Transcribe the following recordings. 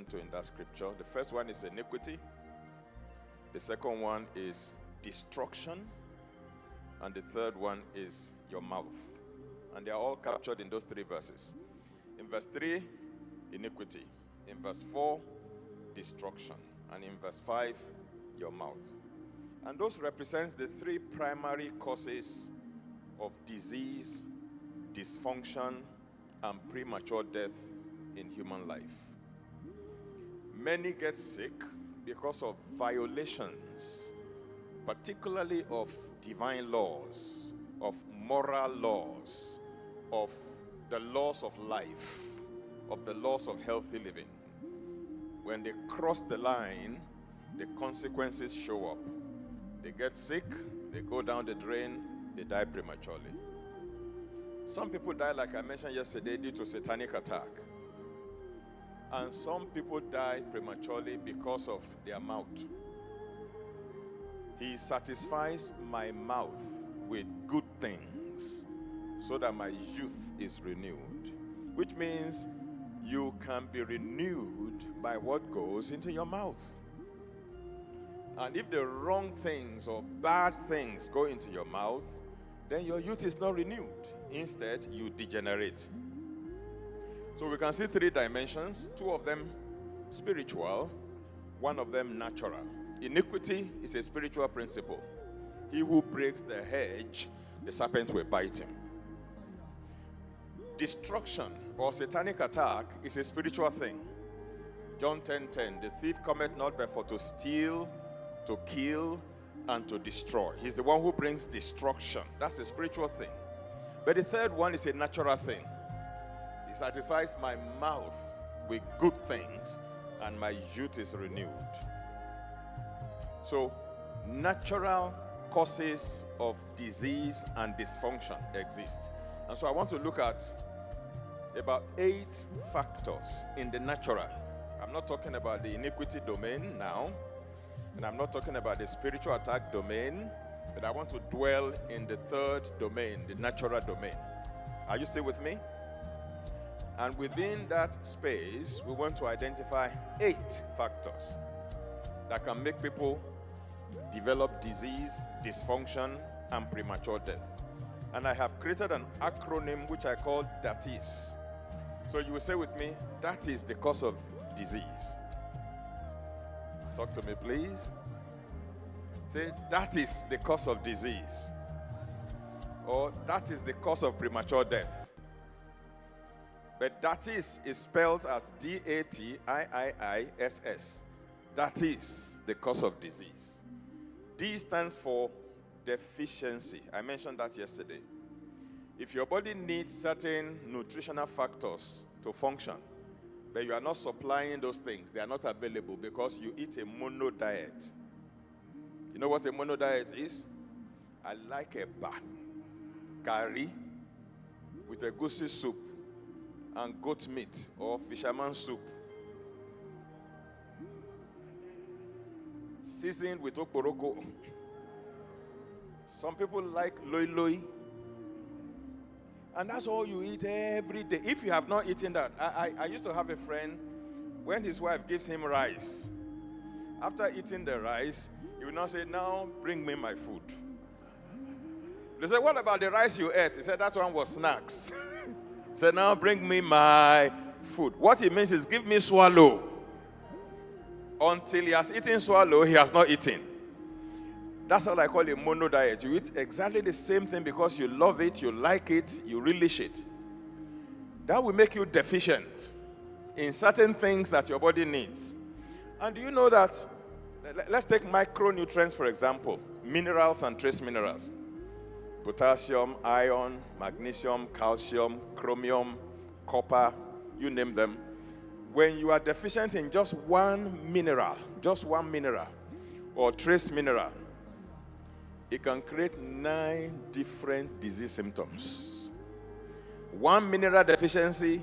attention to in that scripture. The first one is iniquity. The second one is destruction. And the third one is your mouth. And they are all captured in those three verses. In verse 3, iniquity. In verse 4, destruction. And in verse 5, your mouth. And those represent the three primary causes of disease, dysfunction, and premature death in human life. Many get sick because of violations, particularly of divine laws, of moral laws, of the laws of life, of the laws of healthy living. When they cross the line, the consequences show up. They get sick, they go down the drain, they die prematurely. Some people die, like I mentioned yesterday, due to satanic attack. And some people die prematurely because of their mouth. He satisfies my mouth with good things so that my youth is renewed. Which means you can be renewed by what goes into your mouth. And if the wrong things or bad things go into your mouth, then your youth is not renewed. Instead, you degenerate. So we can see three dimensions, two of them spiritual, one of them natural. Iniquity is a spiritual principle. He who breaks the hedge, the serpent will bite him. Destruction or satanic attack is a spiritual thing. John 10:10, the thief cometh not but for to steal, to kill, and to destroy. He's the one who brings destruction. That's a spiritual thing. But the third one is a natural thing. He satisfies my mouth with good things, and my youth is renewed. So, natural causes of disease and dysfunction exist. And so I want to look at about 8 factors in the natural. I'm not talking about the iniquity domain now, and I'm not talking about the spiritual attack domain, but I want to dwell in the third domain, the natural domain. Are you still with me? And within that space, we want to identify 8 factors that can make people develop disease, dysfunction, and premature death. And I have created an acronym which I call DYSFUNCTION. So you will say with me, that is the cause of disease. Talk to me, please. Say, that is the cause of disease. Or that is the cause of premature death. But that is spelled as DATIIISS. That is the cause of disease. D stands for deficiency. I mentioned that yesterday. If your body needs certain nutritional factors to function, but you are not supplying those things, they are not available because you eat a mono diet. You know what a mono diet is? I like a curry with a goosey soup and goat meat or fisherman soup, seasoned with okporoko. Some people like loi loi, and that's all you eat every day. If you have not eaten that, I used to have a friend, when his wife gives him rice, after eating the rice, he will now say, now bring me my food. They said, what about the rice you ate? He said, that one was snacks. He said, now bring me my food. What it means is, give me swallow. Until he has eaten swallow, he has not eaten. That's what I call a mono diet. You eat exactly the same thing because you love it, you like it, you relish it. That will make you deficient in certain things that your body needs. And do you know that, let's take micronutrients for example, minerals and trace minerals. Potassium, iron, magnesium, calcium, chromium, copper, you name them. When you are deficient in just one mineral or trace mineral, it can create 9 different disease symptoms. One mineral deficiency,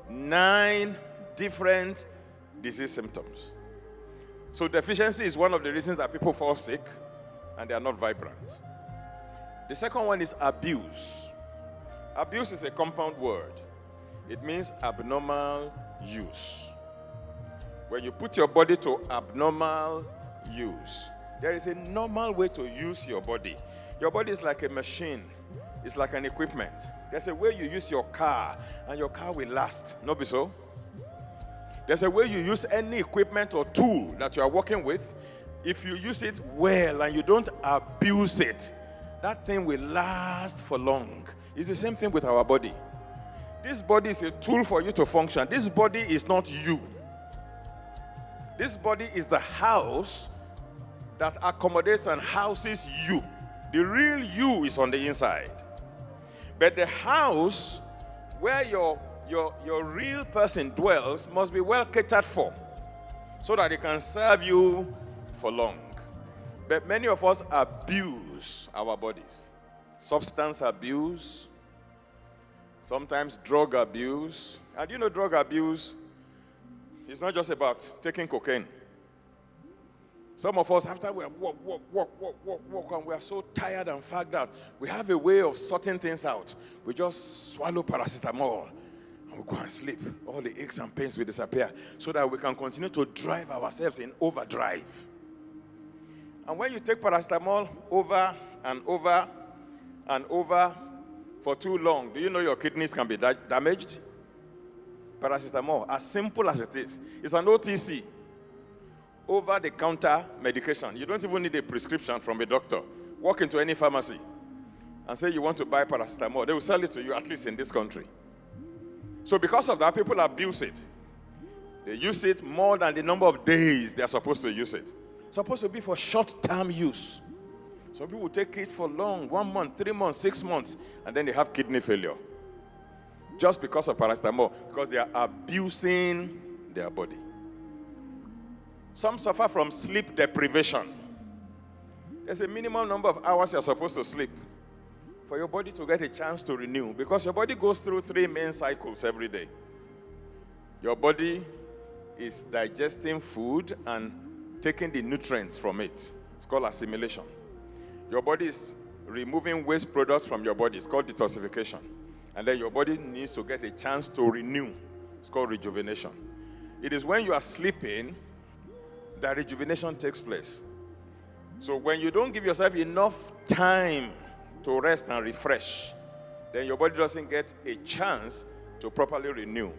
9 different disease symptoms. So deficiency is one of the reasons that people fall sick and they are not vibrant. The second one is abuse. Abuse is a compound word. It means abnormal use. When you put your body to abnormal use, there is a normal way to use your body. Your body is like a machine. It's like an equipment. There's a way you use your car, and your car will last. No be so? There's a way you use any equipment or tool that you are working with. If you use it well and you don't abuse it, that thing will last for long. It's the same thing with our body. This body is a tool for you to function. This body is not you. This body is the house that accommodates and houses you. The real you is on the inside. But the house where your real person dwells must be well catered for, so that it can serve you for long. But many of us abuse our bodies. Substance abuse, sometimes drug abuse. And you know, drug abuse is not just about taking cocaine. Some of us, after we walk, and we are so tired and fagged out, we have a way of sorting things out. We just swallow paracetamol and we go and sleep. All the aches and pains will disappear, so that we can continue to drive ourselves in overdrive. And when you take paracetamol over and over and over for too long, do you know your kidneys can be damaged? Paracetamol, as simple as it is, it's an OTC, over-the-counter medication. You don't even need a prescription from a doctor. Walk into any pharmacy and say you want to buy paracetamol. They will sell it to you, at least in this country. So because of that, people abuse it. They use it more than the number of days they are supposed to use it. It's supposed to be for short-term use. Some people take it for long, 1 month, 3 months, 6 months, and then they have kidney failure. Just because of paracetamol, because they are abusing their body. Some suffer from sleep deprivation. There's a minimum number of hours you're supposed to sleep for your body to get a chance to renew, because your body goes through 3 main cycles every day. Your body is digesting food and taking the nutrients from it. It's called assimilation. Your body is removing waste products from your body. It's called detoxification. And then your body needs to get a chance to renew. It's called rejuvenation. It is when you are sleeping that rejuvenation takes place. So when you don't give yourself enough time to rest and refresh, then your body doesn't get a chance to properly renew.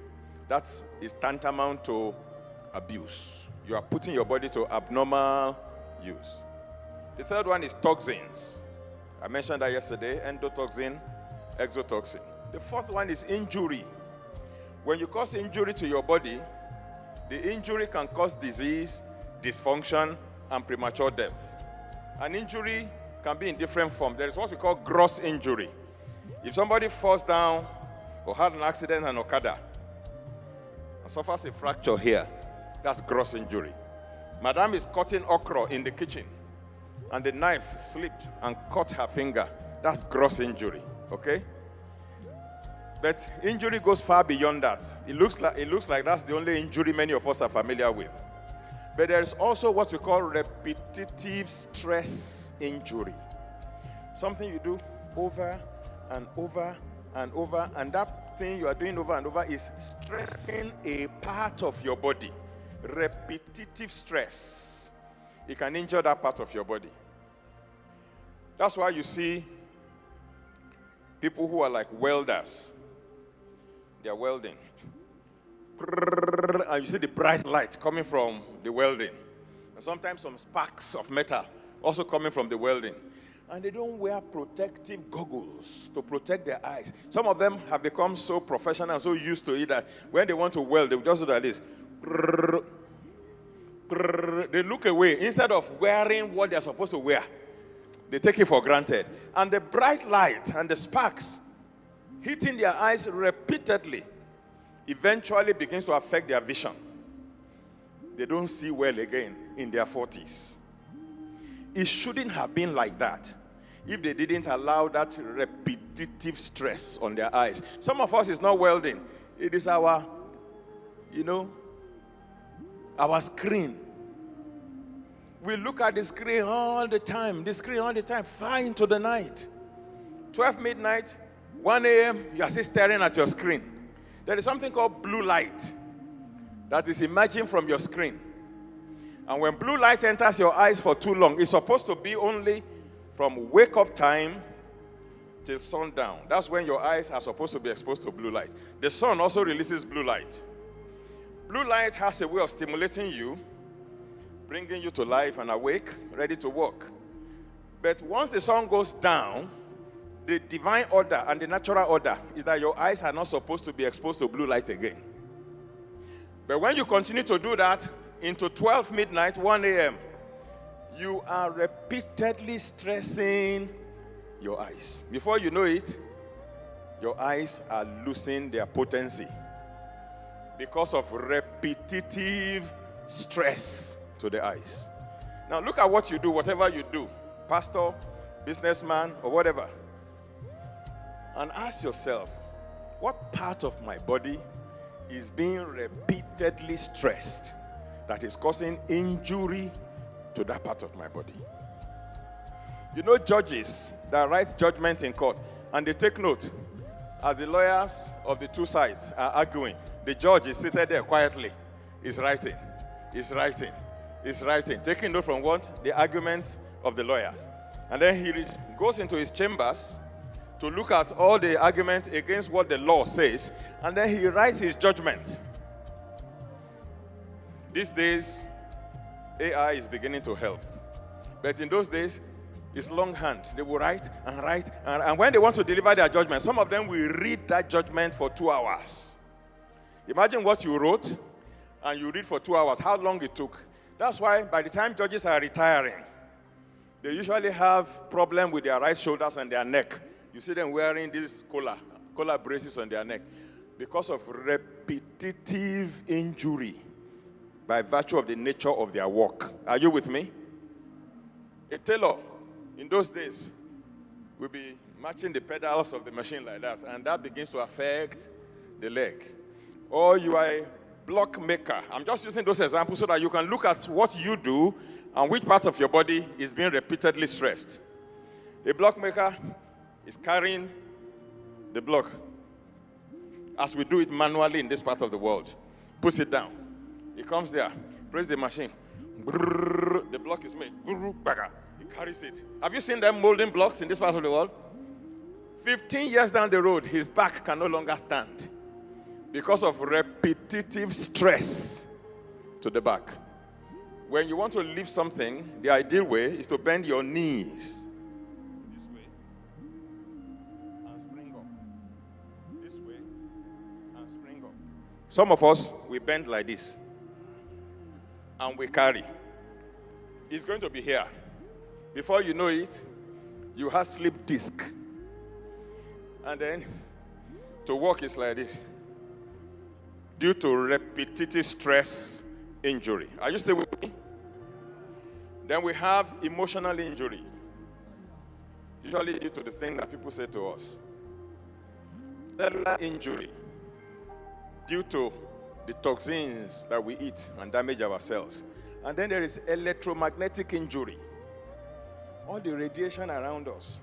That is tantamount to abuse. You are putting your body to abnormal use. The third one is toxins. I mentioned that yesterday, endotoxin, exotoxin. The fourth one is injury. When you cause injury to your body, the injury can cause disease, dysfunction, and premature death. An injury can be in different forms. There is what we call gross injury. If somebody falls down or had an accident on Okada and suffers a fracture here, that's gross injury. Madam is cutting okra in the kitchen and the knife slipped and cut her finger. That's gross injury, okay? But injury goes far beyond that. It looks like that's the only injury many of us are familiar with. But there is also what we call repetitive stress injury. Something you do over and over and over, and that thing you are doing over and over is stressing a part of your body. Repetitive stress. It can injure that part of your body. That's why you see people who are like welders. They are welding. And you see the bright light coming from the welding. And sometimes some sparks of metal also coming from the welding. And they don't wear protective goggles to protect their eyes. Some of them have become so professional and so used to it that when they want to weld, they will just do like this. They look away. Instead of wearing what they are supposed to wear, they take it for granted. And the bright light and the sparks hitting their eyes repeatedly eventually begins to affect their vision. They don't see well again in their 40s. It shouldn't have been like that if they didn't allow that repetitive stress on their eyes. Some of us is not welding. It is our screen. We look at the screen all the time, far into the night. 12 midnight, 1 a.m., you are still staring at your screen. There is something called blue light that is emerging from your screen. And when blue light enters your eyes for too long, it's supposed to be only from wake-up time till sundown. That's when your eyes are supposed to be exposed to blue light. The sun also releases blue light. Blue light has a way of stimulating you, bringing you to life and awake, ready to work. But once the sun goes down, the divine order and the natural order is that your eyes are not supposed to be exposed to blue light again. But when you continue to do that into 12 midnight, 1 a.m., you are repeatedly stressing your eyes. Before you know it, your eyes are losing their potency because of repetitive stress to the eyes. Now look at what you do, whatever you do, pastor, businessman, or whatever, and ask yourself, what part of my body is being repeatedly stressed that is causing injury to that part of my body? You know judges that write judgment in court, and they take note as the lawyers of the two sides are arguing. The judge is seated there quietly. He's writing, taking note from what? The arguments of the lawyers. And then he goes into his chambers to look at all the arguments against what the law says, and then he writes his judgment. These days, AI is beginning to help. But in those days, it's longhand. They will write, and when they want to deliver their judgment, some of them will read that judgment for 2 hours. Imagine what you wrote, and you read for 2 hours, how long it took. That's why by the time judges are retiring, they usually have problem with their right shoulders and their neck. You see them wearing these collar braces on their neck because of repetitive injury by virtue of the nature of their work. Are you with me? A tailor in those days will be matching the pedals of the machine like that, and that begins to affect the leg. Or you are a block maker. I'm just using those examples so that you can look at what you do and which part of your body is being repeatedly stressed. A block maker is carrying the block as we do it manually in this part of the world. Puts it down. He comes there, press the machine. The block is made. He carries it. Have you seen them molding blocks in this part of the world? 15 years down the road, his back can no longer stand because of repetitive stress to the back. When you want to lift something, the ideal way is to bend your knees this way and spring up. This way and spring up. Some of us, we bend like this and we carry. It's going to be here. Before you know it, you have slip disc. And then to walk is like this due to repetitive stress injury. Are you still with me? Then we have emotional injury, usually due to the thing that people say to us. Cellular injury, due to the toxins that we eat and damage our cells. And then there is electromagnetic injury, all the radiation around us.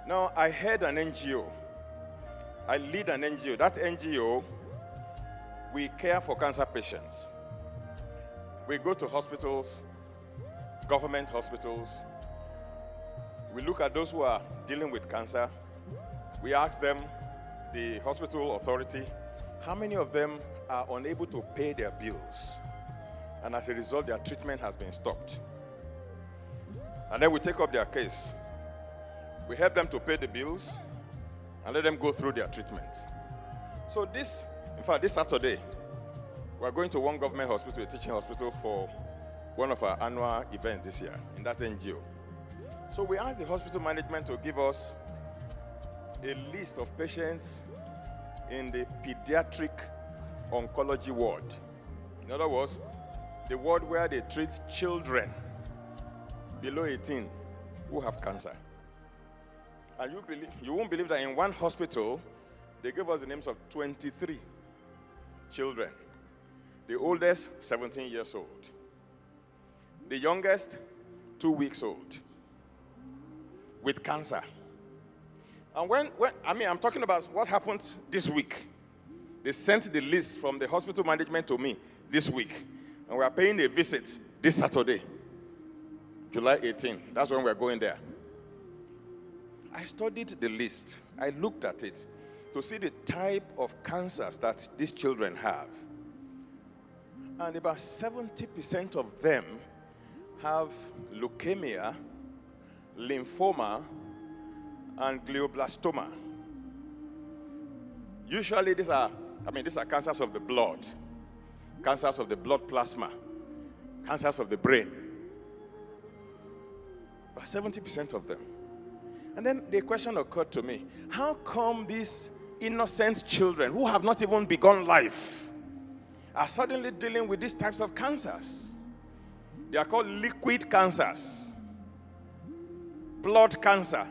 Now, I head an NGO. I lead an NGO. That NGO, we care for cancer patients. We go to hospitals, government hospitals. We look at those who are dealing with cancer. We ask them, the hospital authority, how many of them are unable to pay their bills? And as a result, their treatment has been stopped. And then we take up their case. We help them to pay the bills and let them go through their treatment. So this Saturday, we're going to one government hospital, a teaching hospital, for one of our annual events this year in that NGO. So we asked the hospital management to give us a list of patients in the pediatric oncology ward. In other words, the ward where they treat children below 18 who have cancer. And you won't believe that in one hospital, they gave us the names of 23 children. The oldest, 17 years old. The youngest, 2 weeks old, with cancer. And I'm talking about what happened this week. They sent the list from the hospital management to me this week. And we are paying a visit this Saturday, July 18. That's when we're going there. I studied the list. I looked at it to see the type of cancers that these children have. And about 70% of them have leukemia, lymphoma, and glioblastoma. Usually these are cancers of the blood, cancers of the blood plasma, cancers of the brain. About 70% of them. And then the question occurred to me, how come these innocent children who have not even begun life are suddenly dealing with these types of cancers? They are called liquid cancers, blood cancer.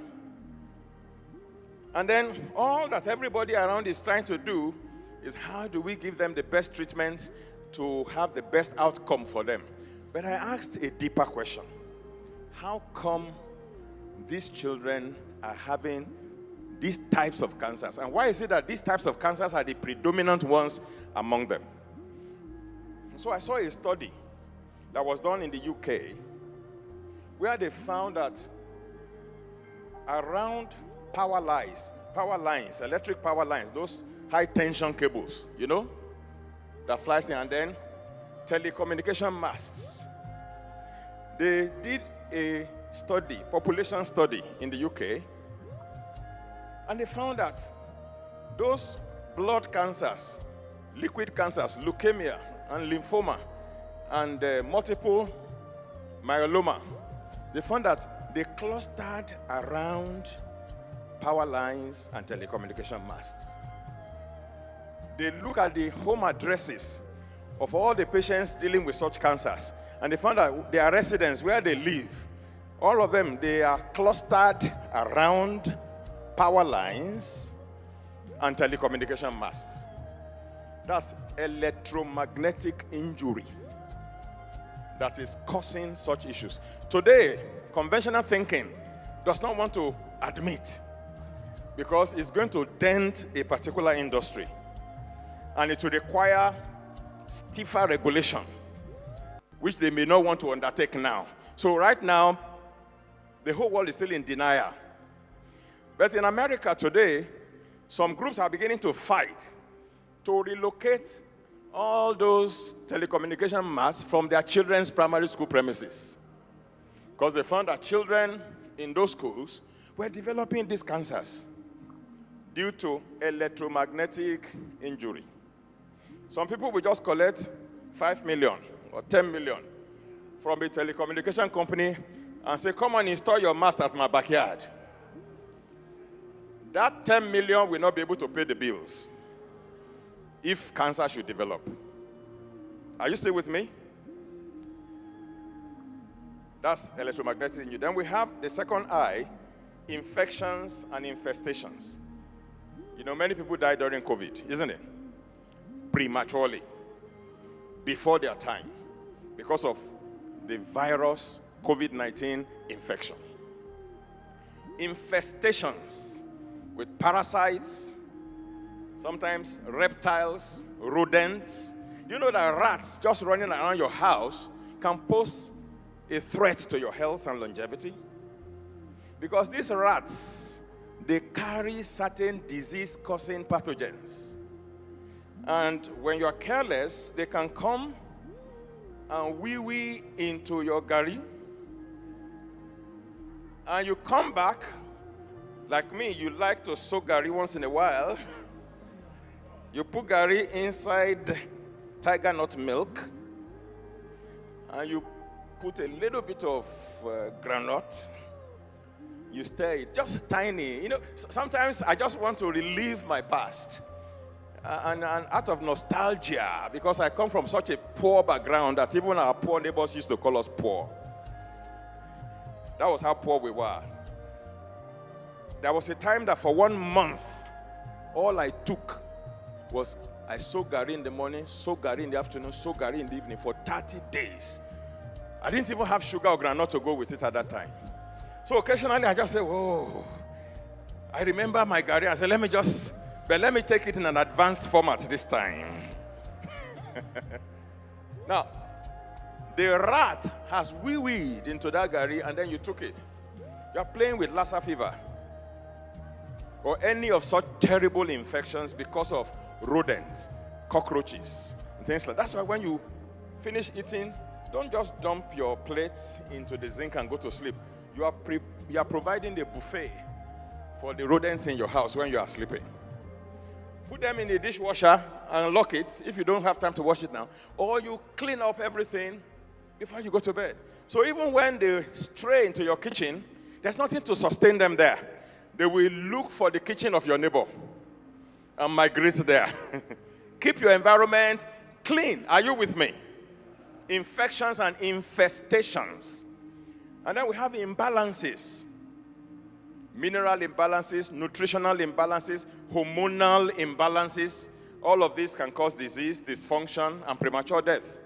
And then all that everybody around is trying to do is how do we give them the best treatment to have the best outcome for them? But I asked a deeper question. How come these children are having these types of cancers? And why is it that these types of cancers are the predominant ones among them? So I saw a study that was done in the UK where they found that around power lines, electric power lines, those high tension cables, that flies in, and then telecommunication masts. They did a study, population study in the UK, and they found that those blood cancers, liquid cancers, leukemia and lymphoma and multiple myeloma, they found that they clustered around power lines and telecommunication masts. They look at the home addresses of all the patients dealing with such cancers, and they found that their residents, where they live, all of them, they are clustered around power lines and telecommunication masts. That's electromagnetic injury that is causing such issues. Today, conventional thinking does not want to admit, because it's going to dent a particular industry, and it will require stiffer regulation, which they may not want to undertake now. So right now, the whole world is still in denial. But in America today, some groups are beginning to fight to relocate all those telecommunication masts from their children's primary school premises, because they found that children in those schools were developing these cancers due to electromagnetic injury. Some people will just collect 5 million or 10 million from a telecommunication company and say, come and install your mast at my backyard. That 10 million will not be able to pay the bills if cancer should develop. Are you still with me? That's electromagnetic injury. Then we have the second I, infections and infestations. Many people died during COVID, isn't it? Prematurely, before their time, because of the virus COVID-19 infection. Infestations with parasites, sometimes reptiles, rodents. You know that rats just running around your house can pose a threat to your health and longevity? Because these rats, they carry certain disease-causing pathogens. And when you are careless, they can come and wee into your gari. And you come back, like me, you like to soak gari once in a while. You put gari inside tiger nut milk, and you put a little bit of groundnut. You stir it, just tiny. Sometimes I just want to relive my past. And out of nostalgia, because I come from such a poor background that even our poor neighbors used to call us poor. That was how poor we were. There was a time that for 1 month, all I took was I soak gari in the morning, soak gari in the afternoon, soak gari in the evening for 30 days. I didn't even have sugar or granite to go with it at that time. So occasionally I just say, oh, I remember my gari. I said, let me just But let me take it in an advanced format this time. Now, the rat has wee-weed into that gari and then you took it. You are playing with Lassa fever or any of such terrible infections because of rodents, cockroaches, and things like that. That's why when you finish eating, don't just dump your plates into the zinc and go to sleep. You are providing a buffet for the rodents in your house when you are sleeping. Put them in the dishwasher and lock it if you don't have time to wash it now. Or you clean up everything before you go to bed. So even when they stray into your kitchen, there's nothing to sustain them there. They will look for the kitchen of your neighbor and migrate there. Keep your environment clean. Are you with me? Infections and infestations. And then we have imbalances. Mineral imbalances, nutritional imbalances, hormonal imbalances. All of these can cause disease, dysfunction, and premature death.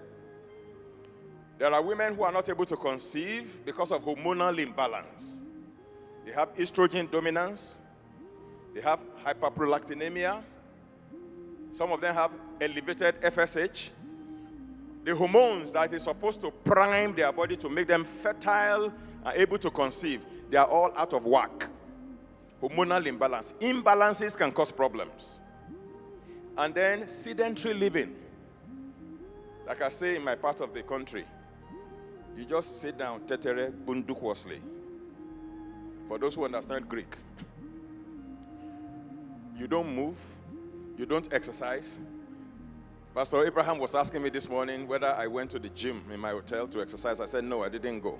There are women who are not able to conceive because of hormonal imbalance. They have estrogen dominance. They have hyperprolactinemia. Some of them have elevated FSH. The hormones that is supposed to prime their body to make them fertile and able to conceive, they are all out of whack. Hormonal imbalance. Imbalances can cause problems. And then sedentary living. Like I say in my part of the country, you just sit down, tetere bundukwosli. For those who understand Greek. You don't move. You don't exercise. Pastor Abraham was asking me this morning whether I went to the gym in my hotel to exercise. I said, no, I didn't go.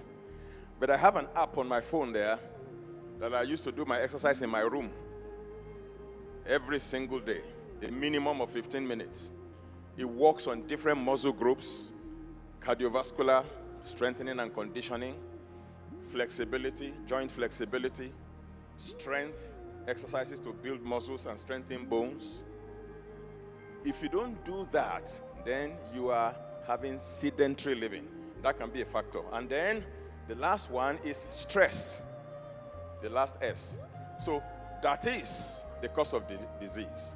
But I have an app on my phone there that I used to do my exercise in my room every single day, a minimum of 15 minutes. It works on different muscle groups, cardiovascular, strengthening and conditioning, flexibility, joint flexibility, strength, exercises to build muscles and strengthen bones. If you don't do that, then you are having sedentary living. That can be a factor. And then the last one is stress. The last S. So that is the cause of disease,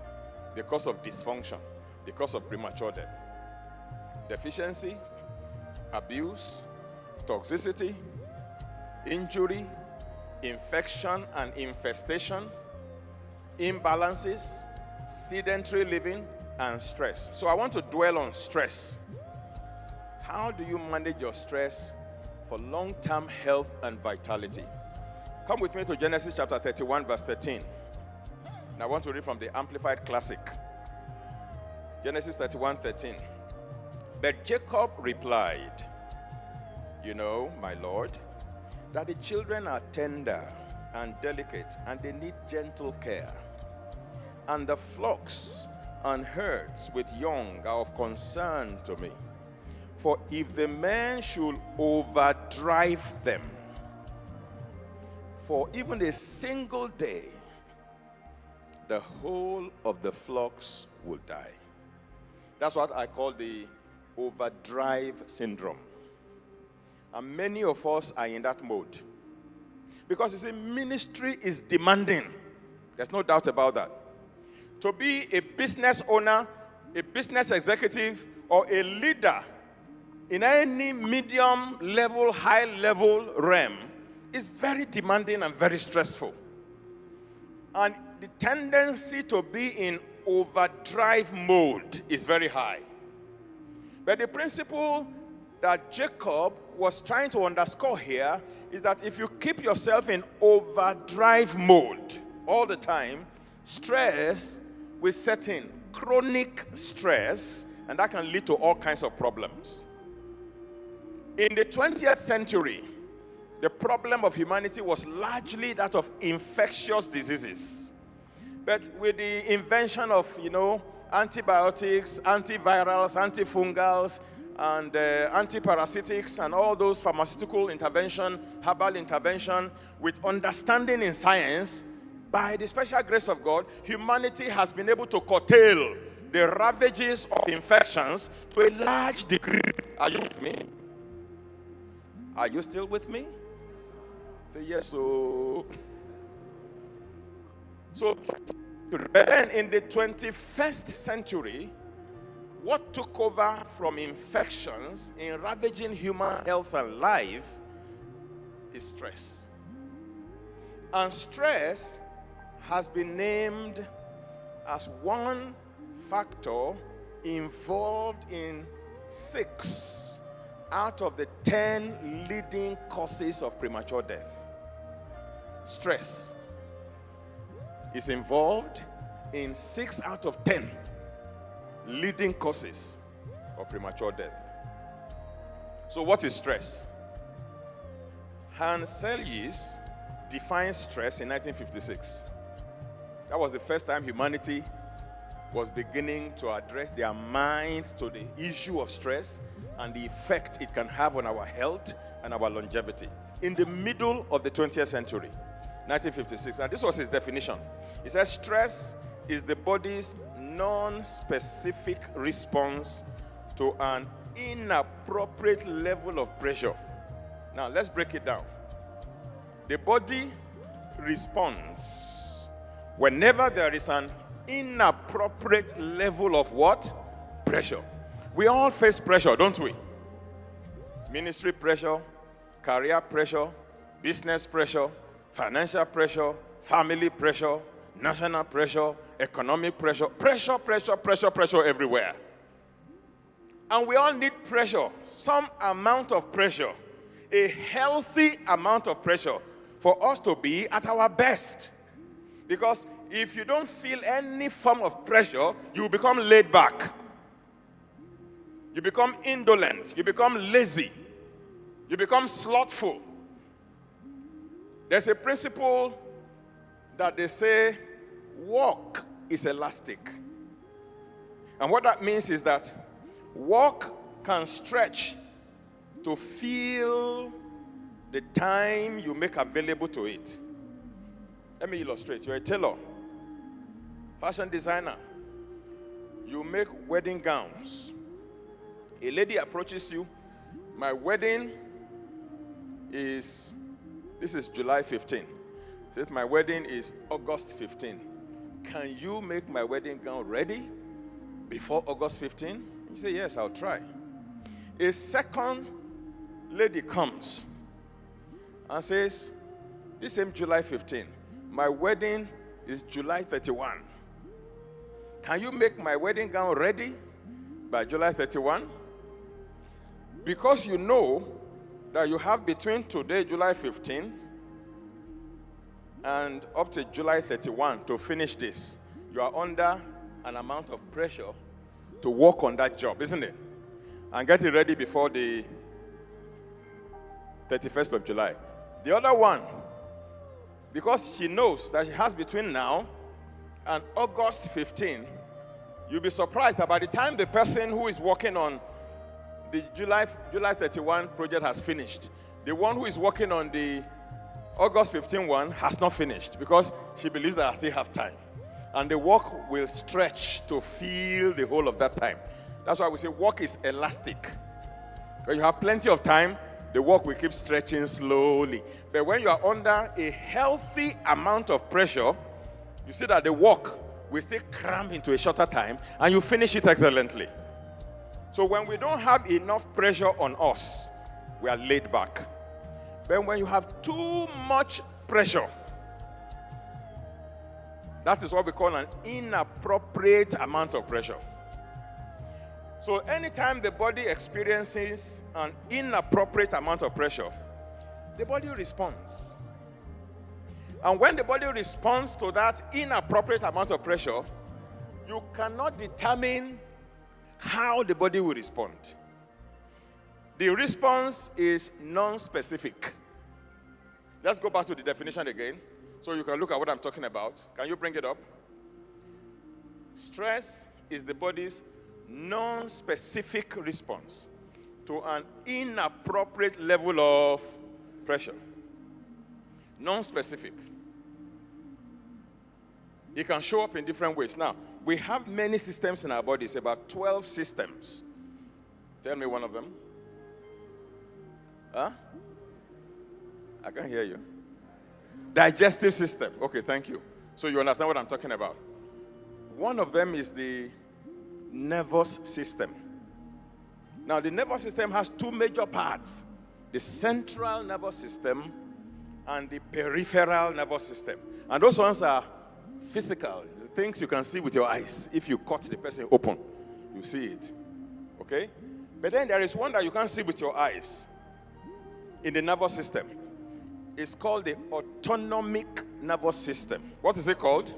the cause of dysfunction, the cause of premature death. Deficiency, abuse, toxicity, injury, infection and infestation, imbalances, sedentary living, and stress. So I want to dwell on stress. How do you manage your stress for long-term health and vitality? Come with me to Genesis chapter 31, verse 13. And I want to read from the Amplified Classic. Genesis 31, 13. But Jacob replied, you know, my Lord, that the children are tender and delicate, and they need gentle care. And the flocks and herds with young are of concern to me. For if the man should overdrive them, for even a single day, the whole of the flocks will die. That's what I call the overdrive syndrome. And many of us are in that mode. Because you see, ministry is demanding. There's no doubt about that. To be a business owner, a business executive, or a leader in any medium level, high level realm is very demanding and very stressful. And the tendency to be in overdrive mode is very high. But the principle that Jacob was trying to underscore here is that if you keep yourself in overdrive mode all the time, stress will set in, chronic stress, and that can lead to all kinds of problems. In the 20th century, the problem of humanity was largely that of infectious diseases. But with the invention of, antibiotics, antivirals, antifungals, and antiparasitics, and all those pharmaceutical intervention, herbal intervention, with understanding in science, by the special grace of God, humanity has been able to curtail the ravages of infections to a large degree. Are you with me? Are you still with me? Say yes. So But then in the 21st century, what took over from infections in ravaging human health and life is stress. And stress has been named as one factor involved in 6 out of the 10 leading causes of premature death. Stress is involved in 6 out of 10 leading causes of premature death. So what is stress? Hans Selye defined stress in 1956. That was the first time humanity was beginning to address their minds to the issue of stress and the effect it can have on our health and our longevity. In the middle of the 20th century, 1956, and this was his definition. He says stress is the body's non-specific response to an inappropriate level of pressure. Now, let's break it down. The body responds whenever there is an inappropriate level of what? Pressure. We all face pressure, don't we? Ministry pressure, career pressure, business pressure, financial pressure, family pressure, national pressure, economic pressure, pressure everywhere. And we all need pressure, some amount of pressure, a healthy amount of pressure for us to be at our best. Because if you don't feel any form of pressure, you become laid back. You become indolent. You become lazy. You become slothful. There's a principle that they say work is elastic. And what that means is that work can stretch to fill the time you make available to it. Let me illustrate. You're a tailor, fashion designer. You make wedding gowns. A lady approaches you. My wedding is, this is July 15. Says my wedding is August 15. Can you make my wedding gown ready before August 15? You say, yes, I'll try. A second lady comes and says, this same July 15, my wedding is July 31. Can you make my wedding gown ready by July 31? Because you know that you have between today, July 15, and up to July 31 to finish this, you are under an amount of pressure to work on that job, isn't it? And get it ready before the 31st of July. The other one, because she knows that she has between now and August 15, you'll be surprised that by the time the person who is working on the July 31 project has finished, the one who is working on the August 15 one has not finished because she believes that I still have time. And the work will stretch to fill the whole of that time. That's why we say work is elastic. When you have plenty of time, the work will keep stretching slowly. But when you are under a healthy amount of pressure, you see that the work will still cram into a shorter time and you finish it excellently. So when we don't have enough pressure on us, we are laid back. But when you have too much pressure, that is what we call an inappropriate amount of pressure. So anytime the body experiences an inappropriate amount of pressure, the body responds. And when the body responds to that inappropriate amount of pressure, you cannot determine how the body will respond. The response is non-specific. Let's go back to the definition again so you can look at what I'm talking about. Can you bring it up? Stress is the body's non-specific response to an inappropriate level of pressure. Non-specific. It can show up in different ways. Now, we have many systems in our bodies, about 12 systems. Tell me one of them. Huh? I can't hear you. Digestive system. Okay, thank you. So you understand what I'm talking about. One of them is the nervous system. Now, the nervous system has two major parts: the central nervous system and the peripheral nervous system. And those ones are physical, things you can see with your eyes. If you cut the person open, you see it. Okay? But then there is one that you can't see with your eyes in the nervous system. It's called the autonomic nervous system. What is it called?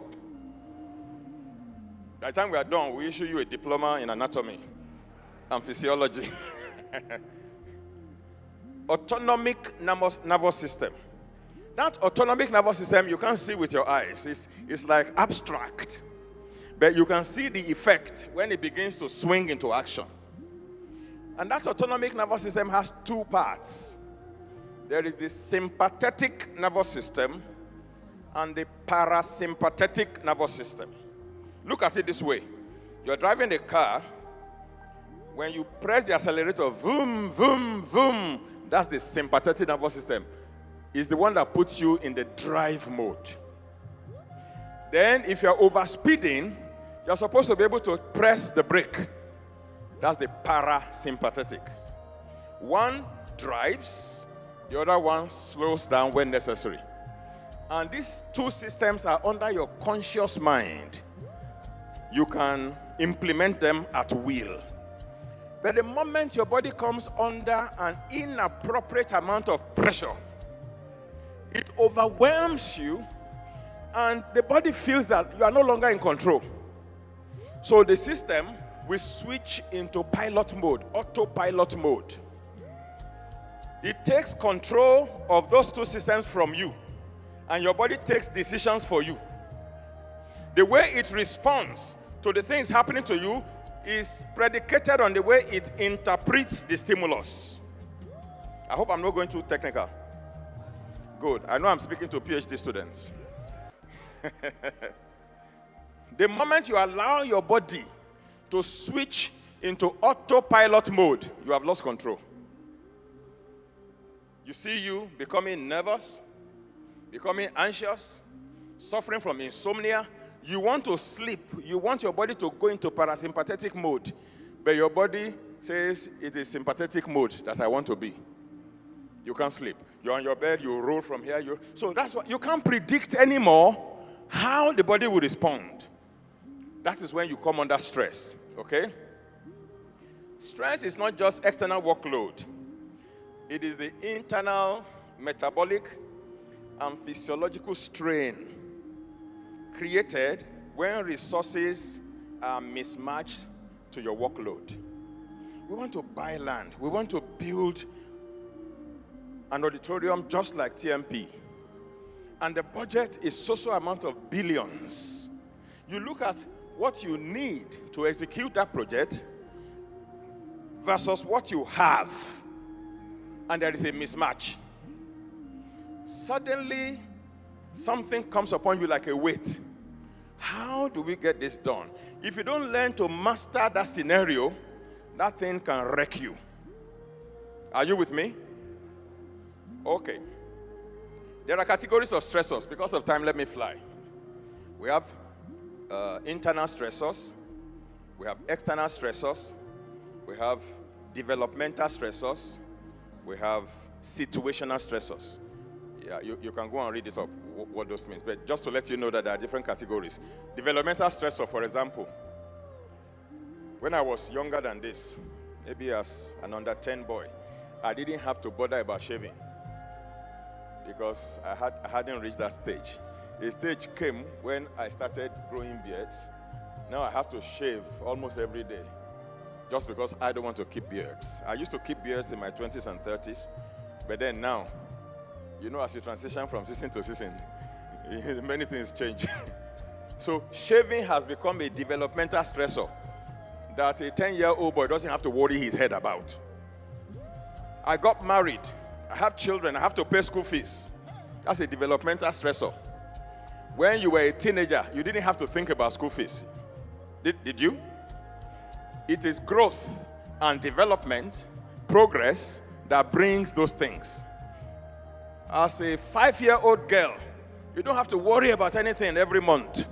By the time we are done, we issue you a diploma in anatomy and physiology. Autonomic nervous system. That autonomic nervous system you can't see with your eyes. It's like abstract. But you can see the effect when it begins to swing into action. And that autonomic nervous system has two parts. There is the sympathetic nervous system and the parasympathetic nervous system. Look at it this way. You're driving a car. When you press the accelerator, vroom, vroom, vroom, that's the sympathetic nervous system. It's the one that puts you in the drive mode. Then, if you're overspeeding, you're supposed to be able to press the brake. That's the parasympathetic. One drives, the other one slows down when necessary. And these two systems are under your conscious mind. You can implement them at will. But the moment your body comes under an inappropriate amount of pressure, it overwhelms you, and the body feels that you are no longer in control. So the system will switch into pilot mode, autopilot mode. It takes control of those two systems from you, and your body takes decisions for you. The way it responds to the things happening to you is predicated on the way it interprets the stimulus. I hope I'm not going too technical. Good. I know I'm speaking to PhD students. The moment you allow your body to switch into autopilot mode, you have lost control. You see you becoming nervous, becoming anxious, suffering from insomnia. You want to sleep. You want your body to go into parasympathetic mode. But your body says it is sympathetic mode that I want to be. You can't sleep. You're on your bed, you roll from here. So that's what you can't predict anymore how the body will respond. That is when you come under stress. Okay? Stress is not just external workload. It is the internal metabolic and physiological strain created when resources are mismatched to your workload. We want to buy land. We want to build an auditorium just like TMP. And the budget is so amount of billions. You look at what you need to execute that project versus what you have, and there is a mismatch. Suddenly, something comes upon you like a weight. How do we get this done? If you don't learn to master that scenario, that thing can wreck you. Are you with me? Okay. There are categories of stressors. Because of time, let me fly. We have internal stressors. We have external stressors. We have developmental stressors. We have situational stressors. Yeah, you can go and read it up, what those means. But just to let you know that there are different categories. Developmental stressor, for example. When I was younger than this, maybe as an under 10 boy, I didn't have to bother about shaving because I hadn't reached that stage. The stage came when I started growing beards. Now I have to shave almost every day just because I don't want to keep beards. I used to keep beards in my 20s and 30s, but then now, you know, as you transition from season to season, many things change. So shaving has become a developmental stressor that a 10-year-old boy doesn't have to worry his head about. I got married. I have children. I have to pay school fees. That's a developmental stressor. When you were a teenager, you didn't have to think about school fees. Did you? It is growth and development, progress, that brings those things. As a 5-year-old girl, you don't have to worry about anything every month.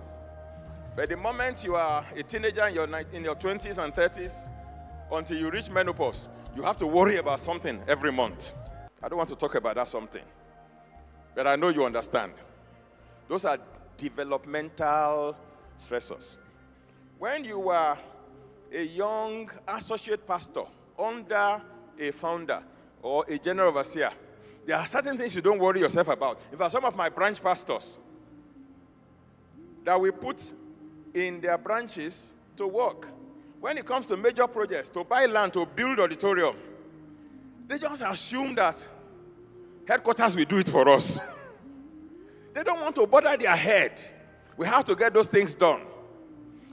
But the moment you are a teenager in your 20s and 30s, until you reach menopause, you have to worry about something every month. I don't want to talk about that something, but I know you understand. Those are developmental stressors. When you are a young associate pastor under a founder or a general overseer, there are certain things you don't worry yourself about. In fact, some of my branch pastors that we put in their branches to work, when it comes to major projects, to buy land, to build auditorium, they just assume that headquarters will do it for us. They don't want to bother their head. We have to get those things done.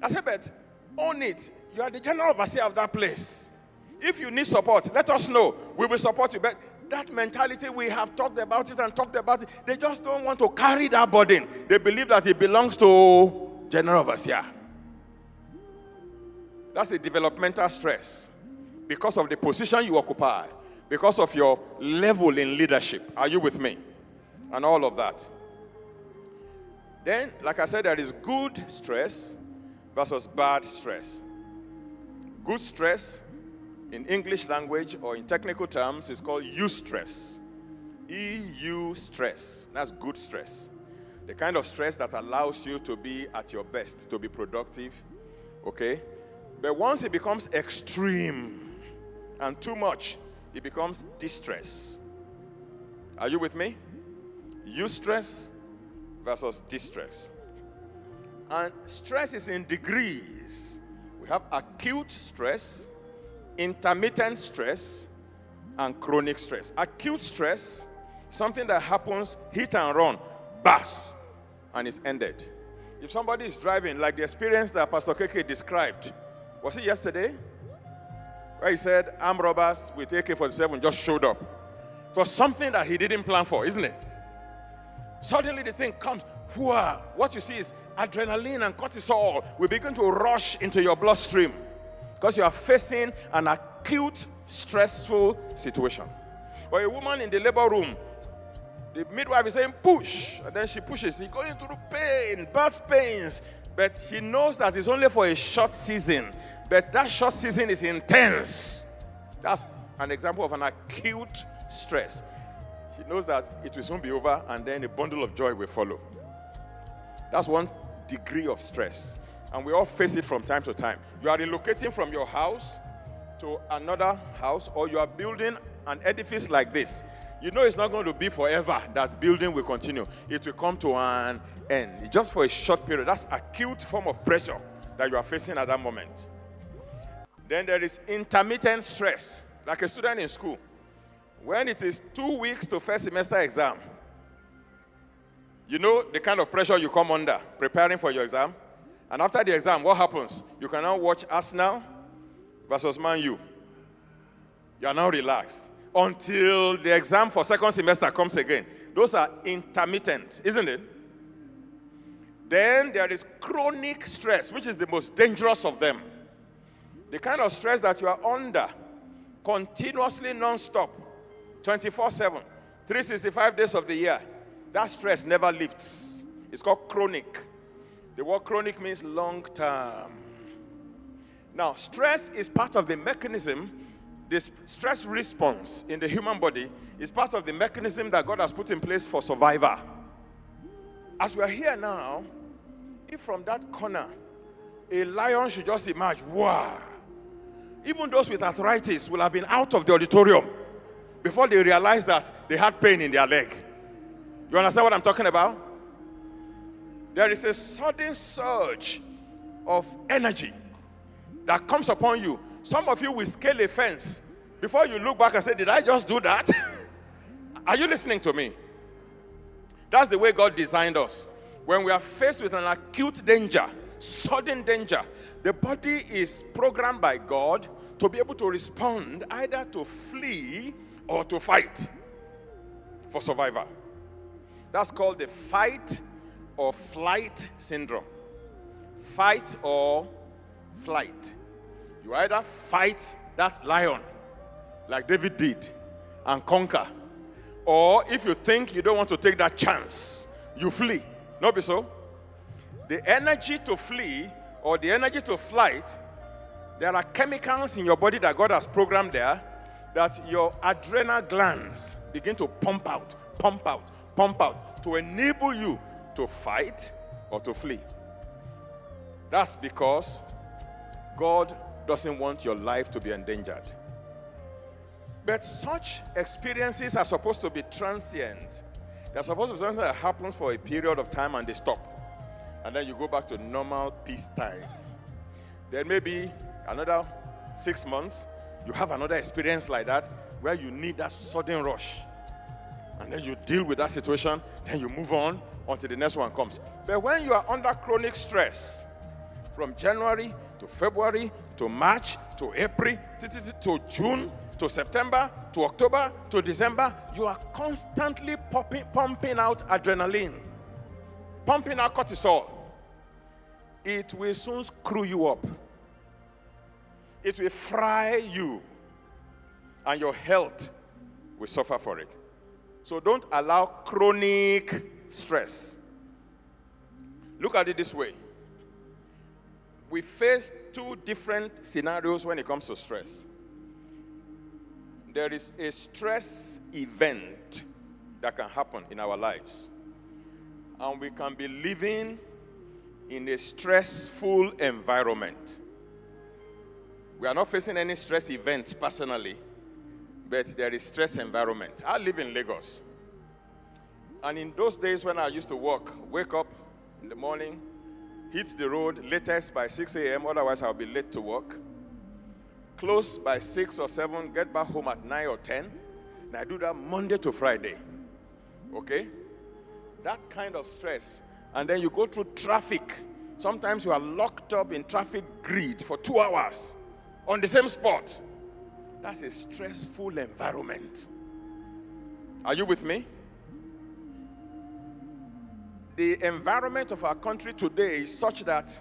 I said, but own it. You are the general overseer of that place. If you need support, let us know. We will support you. But that mentality, we have talked about it and talked about it. They just don't want to carry that burden. They believe that it belongs to general overseer. That's a developmental stress because of the position you occupy, because of your level in leadership. Are you with me? And all of that. Then, like I said, there is good stress versus bad stress. Good stress, in English language or in technical terms, is called eustress. Eustress. That's good stress. The kind of stress that allows you to be at your best, to be productive. Okay? But once it becomes extreme and too much, it becomes distress. Are you with me? Eustress versus distress. And stress is in degrees. We have acute stress, intermittent stress, and chronic stress. Acute stress, something that happens, hit and run, bass, and it's ended. If somebody is driving, like the experience that Pastor Keke described, was it yesterday? Where he said armed robbers with AK-47 just showed up. It was something that he didn't plan for, isn't it? Suddenly the thing comes. What you see is adrenaline and cortisol will begin to rush into your bloodstream because you are facing an acute, stressful situation. Or a woman in the labor room, the midwife is saying, push, and then she pushes. She's going through pain, birth pains, but she knows that it's only for a short season. But that short season is intense. That's an example of an acute stress. She knows that it will soon be over, and then a bundle of joy will follow. That's one degree of stress. And we all face it from time to time. You are relocating from your house to another house, or you are building an edifice like this. You know it's not going to be forever. That building will continue. It will come to an end. Just for a short period. That's acute form of pressure that you are facing at that moment. Then there is intermittent stress. Like a student in school. When it is 2 weeks to first semester exam, you know the kind of pressure you come under preparing for your exam. And after the exam, what happens? You can now watch Arsenal versus Man U. You are now relaxed until the exam for second semester comes again. Those are intermittent, isn't it? Then there is chronic stress, which is the most dangerous of them. The kind of stress that you are under continuously non-stop, 24/7, 365 days of the year. That stress never lifts. It's called chronic. The word chronic means long term. Now, stress is part of the mechanism. This stress response in the human body is part of the mechanism that God has put in place for survival. As we are here now, if from that corner a lion should just emerge, wow! Even those with arthritis will have been out of the auditorium before they realize that they had pain in their leg. You understand what I'm talking about? There is a sudden surge of energy that comes upon you. Some of you will scale a fence before you look back and say, did I just do that? Are you listening to me? That's the way God designed us. When we are faced with an acute danger, sudden danger, the body is programmed by God to be able to respond either to flee or to fight for survival. That's called the fight or flight syndrome. Fight or flight. You either fight that lion like David did and conquer, or if you think you don't want to take that chance, you flee. Not be so? The energy to flee or the energy to flight, there are chemicals in your body that God has programmed there that your adrenal glands begin to pump out to enable you to fight or to flee. That's because God doesn't want your life to be endangered. But such experiences are supposed to be transient. They're supposed to be something that happens for a period of time and they stop. And then you go back to normal peace time. Then maybe another 6 months, you have another experience like that where you need that sudden rush. And then you deal with that situation, then you move on until the next one comes. But when you are under chronic stress, from January to February to March to April to June to September to October to December, you are constantly pumping out adrenaline, pumping out cortisol. It will soon screw you up. It will fry you, and your health will suffer for it. So don't allow chronic stress. Look at it this way. We face two different scenarios when it comes to stress. There is a stress event that can happen in our lives. And we can be living in a stressful environment. We are not facing any stress events personally, but there is stress environment. I live in Lagos. And in those days when I used to wake up in the morning, hit the road latest by 6 a.m., otherwise I'll be late to work. Close by 6 or 7, get back home at 9 or 10. And I do that Monday to Friday. Okay? That kind of stress. And then you go through traffic. Sometimes you are locked up in traffic grid for 2 hours on the same spot. That's a stressful environment. Are you with me? The environment of our country today is such that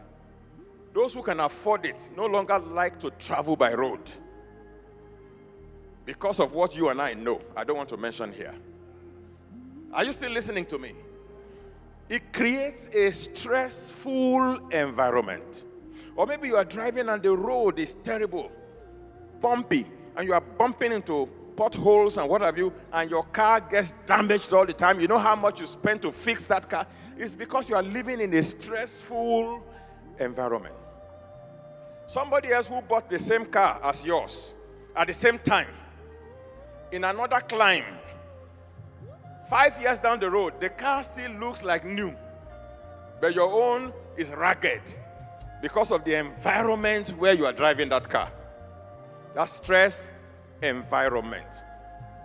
those who can afford it no longer like to travel by road because of what you and I know. I don't want to mention here. Are you still listening to me? It creates a stressful environment. Or maybe you are driving and the road is terrible, bumpy, and you are bumping into potholes and what have you, and your car gets damaged all the time. You know how much you spend to fix that car? It's because you are living in a stressful environment. Somebody else who bought the same car as yours at the same time, in another climb, 5 years down the road, the car still looks like new, but your own is ragged because of the environment where you are driving that car. That stress environment.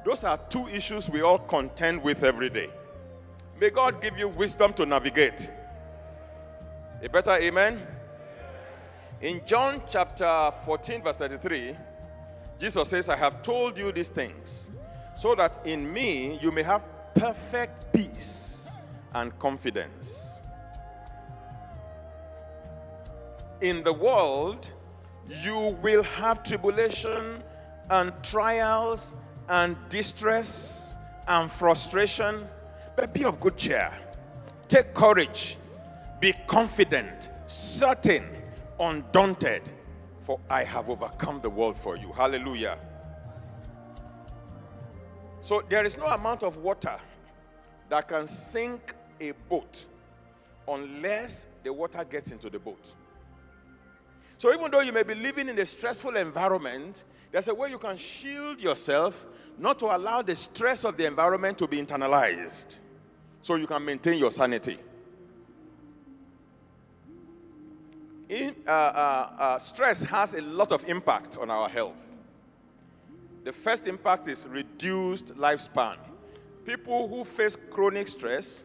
Those are two issues we all contend with every day. May God give you wisdom to navigate. A better amen? In John chapter 14 verse 33, Jesus says, I have told you these things so that in me you may have perfect peace and confidence. In the world, you will have tribulation and trials and distress and frustration, but be of good cheer. Take courage. Be confident, certain, undaunted, for I have overcome the world for you. Hallelujah. So there is no amount of water that can sink a boat unless the water gets into the boat. So even though you may be living in a stressful environment, there's a way you can shield yourself not to allow the stress of the environment to be internalized, so you can maintain your sanity. Stress has a lot of impact on our health. The first impact is reduced lifespan. People who face chronic stress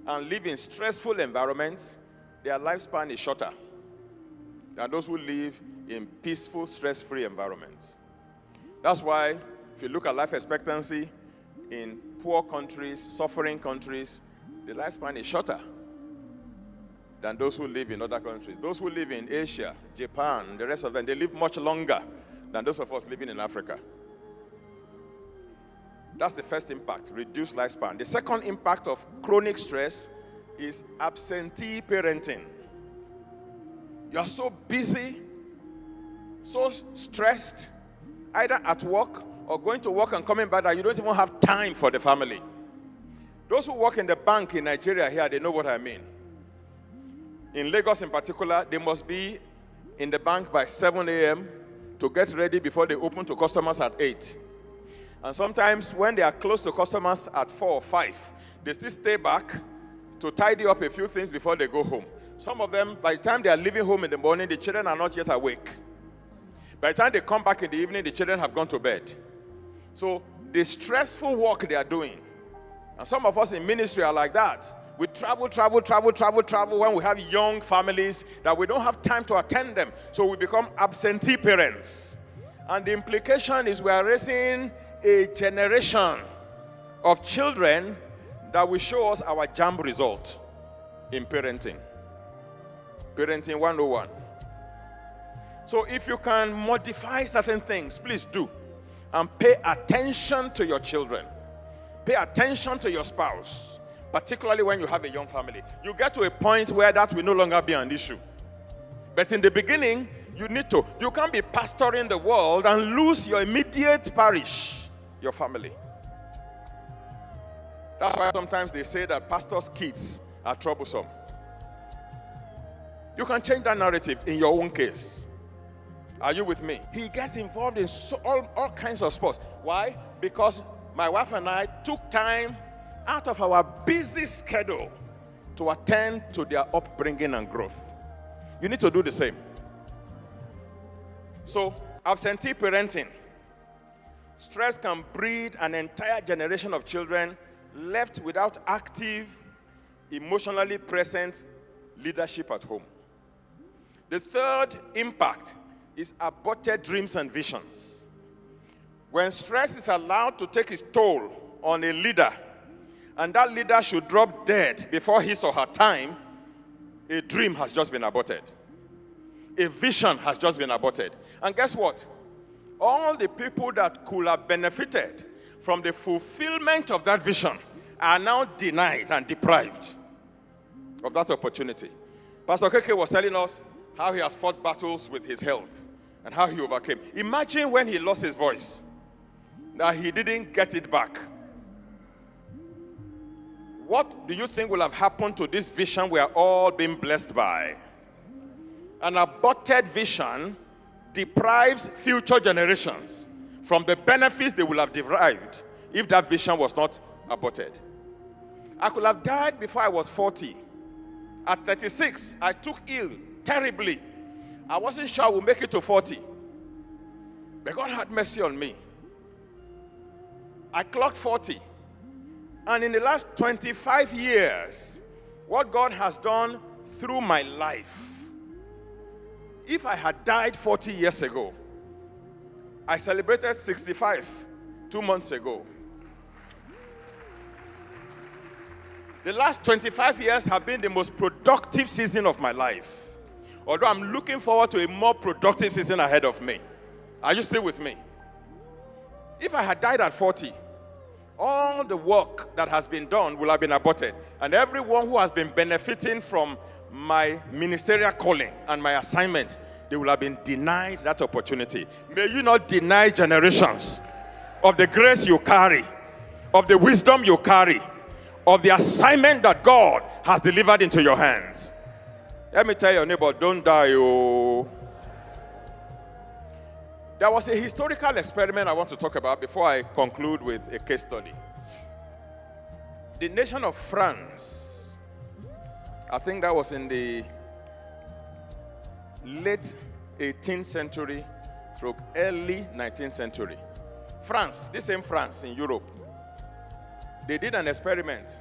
and live in stressful environments, their lifespan is shorter than those who live in peaceful, stress-free environments. That's why, if you look at life expectancy in poor countries, suffering countries, the lifespan is shorter than those who live in other countries. Those who live in Asia, Japan, the rest of them, they live much longer than those of us living in Africa. That's the first impact, reduced lifespan. The second impact of chronic stress is absentee parenting. You are so busy, so stressed, either at work or going to work and coming back that you don't even have time for the family. Those who work in the bank in Nigeria here, they know what I mean. In Lagos in particular, they must be in the bank by 7 a.m. to get ready before they open to customers at 8. And sometimes when they are close to customers at 4 or 5, they still stay back to tidy up a few things before they go home. Some of them, by the time they are leaving home in the morning, the children are not yet awake. By the time they come back in the evening, the children have gone to bed. So the stressful work they are doing, and some of us in ministry are like that. We travel when we have young families that we don't have time to attend them. So we become absentee parents. And the implication is we are raising a generation of children that will show us our jam result in parenting. Parenting 101. So if you can modify certain things, please do. And pay attention to your children. Pay attention to your spouse. Particularly when you have a young family. You get to a point where that will no longer be an issue. But in the beginning, you can't be pastoring the world and lose your immediate parish, your family. That's why sometimes they say that pastors' kids are troublesome. You can change that narrative in your own case. Are you with me? He gets involved in all kinds of sports. Why? Because my wife and I took time out of our busy schedule to attend to their upbringing and growth. You need to do the same. So, absentee parenting. Stress can breed an entire generation of children left without active, emotionally present leadership at home. The third impact is aborted dreams and visions. When stress is allowed to take its toll on a leader, and that leader should drop dead before his or her time, a dream has just been aborted. A vision has just been aborted. And guess what? All the people that could have benefited from the fulfillment of that vision are now denied and deprived of that opportunity. Pastor Keke was telling us how he has fought battles with his health and how he overcame. Imagine when he lost his voice, that he didn't get it back. What do you think will have happened to this vision we are all being blessed by? An aborted vision deprives future generations from the benefits they will have derived if that vision was not aborted. I could have died before I was 40. At 36, I took ill terribly. I wasn't sure I would make it to 40. But God had mercy on me. I clocked 40. And in the last 25 years, what God has done through my life, if I had died 40 years ago, I celebrated 65 2 months ago. The last 25 years have been the most productive season of my life. Although I'm looking forward to a more productive season ahead of me. Are you still with me? If I had died at 40, all the work that has been done will have been aborted. And everyone who has been benefiting from my ministerial calling and my assignment, they will have been denied that opportunity. May you not deny generations of the grace you carry, of the wisdom you carry, of the assignment that God has delivered into your hands. Let me tell your neighbor, don't die, oh. There was a historical experiment I want to talk about before I conclude with a case study. The nation of France, I think that was in the late 18th century through early 19th century. France, this same France in Europe, they did an experiment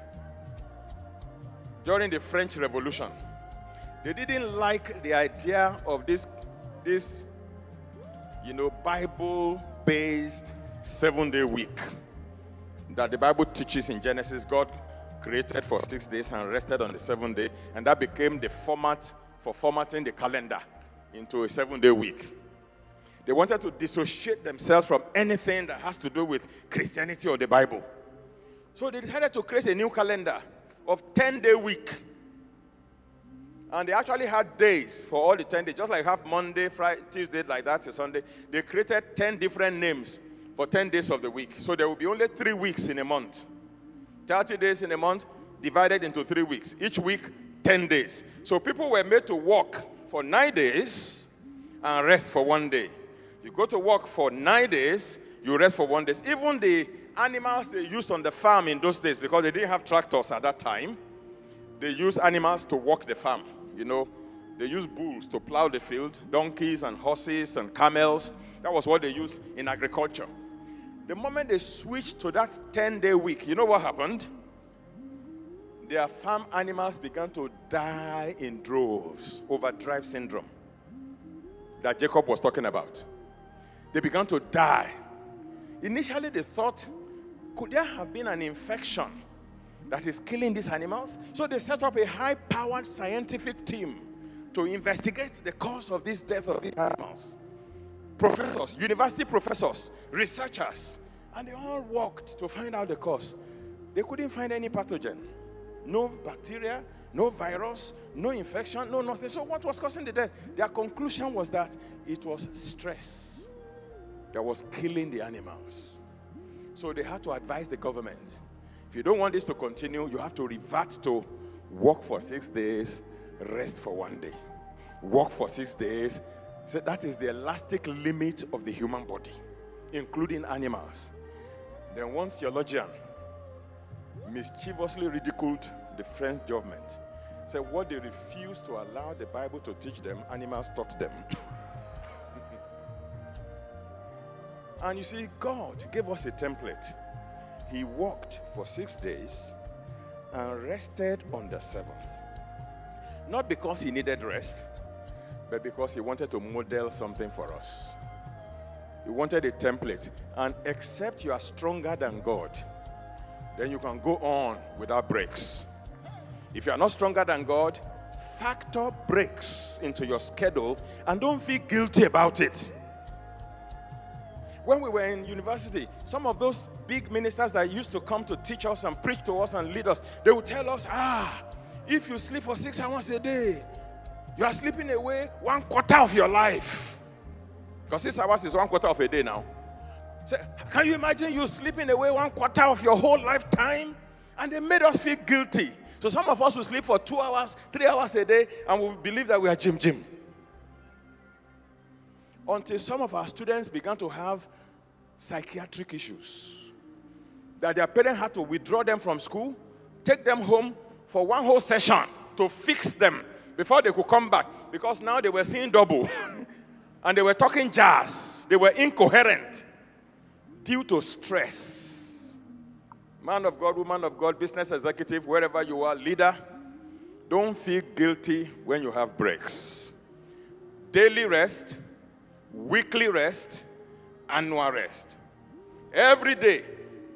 during the French Revolution. They didn't like the idea of this Bible-based 7-day week that the Bible teaches in Genesis. God created for 6 days and rested on the 7th day, and that became the format for formatting the calendar into a 7-day week. They wanted to dissociate themselves from anything that has to do with Christianity or the Bible. So they decided to create a new calendar of 10-day week And they actually had days for all the 10 days. Just like have Monday, Friday, Tuesday, like that to Sunday. They created 10 different names for 10 days of the week. So there will be only 3 weeks in a month. 30 days in a month divided into 3 weeks. Each week, 10 days. So people were made to work for 9 days and rest for 1 day. You go to work for 9 days, you rest for 1 day. Even the animals they used on the farm in those days, because they didn't have tractors at that time, they used animals to work the farm. You know, they used bulls to plow the field, donkeys and horses and camels. That was what they used in agriculture. The moment they switched to that 10-day week, you know what happened? Their farm animals began to die in droves, overdrive syndrome that Jacob was talking about. They began to die. Initially, they thought, could there have been an infection that is killing these animals? So they set up a high-powered scientific team to investigate the cause of this death of these animals. Professors, university professors, researchers, and they all worked to find out the cause. They couldn't find any pathogen. No bacteria, no virus, no infection, no nothing. So what was causing the death? Their conclusion was that it was stress that was killing the animals. So they had to advise the government, if you don't want this to continue, you have to revert to work for 6 days, rest for 1 day. Work for 6 days. So that is the elastic limit of the human body, including animals. Then one theologian mischievously ridiculed the French government. Said what they refused to allow the Bible to teach them, animals taught them. And you see, God gave us a template. He worked for 6 days and rested on the 7th. Not because he needed rest, but because he wanted to model something for us. He wanted a template. And except you are stronger than God, then you can go on without breaks. If you are not stronger than God, factor breaks into your schedule and don't feel guilty about it. When we were in university, some of those big ministers that used to come to teach us and preach to us and lead us, they would tell us, if you sleep for 6 hours a day, you are sleeping away 1/4 of your life. Because 6 hours is 1/4 of a day now. So, can you imagine you sleeping away 1/4 of your whole lifetime? And they made us feel guilty. So some of us will sleep for 2 hours, 3 hours a day, and we believe that we are Jim. Until some of our students began to have psychiatric issues. That their parents had to withdraw them from school, take them home for one whole session to fix them before they could come back. Because now they were seeing double. And they were talking jazz. They were incoherent due to stress. Man of God, woman of God, business executive, wherever you are, leader, don't feel guilty when you have breaks. Daily rest, weekly rest, annual rest. Every day,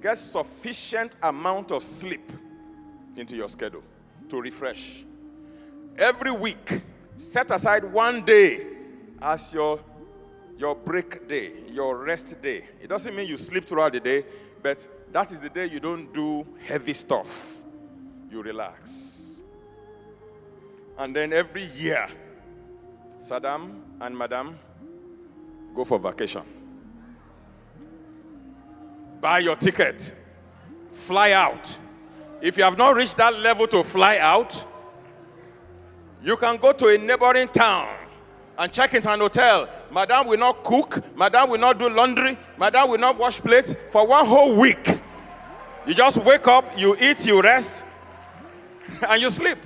get sufficient amount of sleep into your schedule to refresh. Every week, set aside 1 day as your break day, your rest day. It doesn't mean you sleep throughout the day, but that is the day you don't do heavy stuff. You relax. And then every year, Saddam and Madam go for vacation. Buy your ticket. Fly out. If you have not reached that level to fly out, you can go to a neighboring town and check into an hotel. Madam will not cook. Madam will not do laundry. Madam will not wash plates for 1 whole week. You just wake up, you eat, you rest, and you sleep.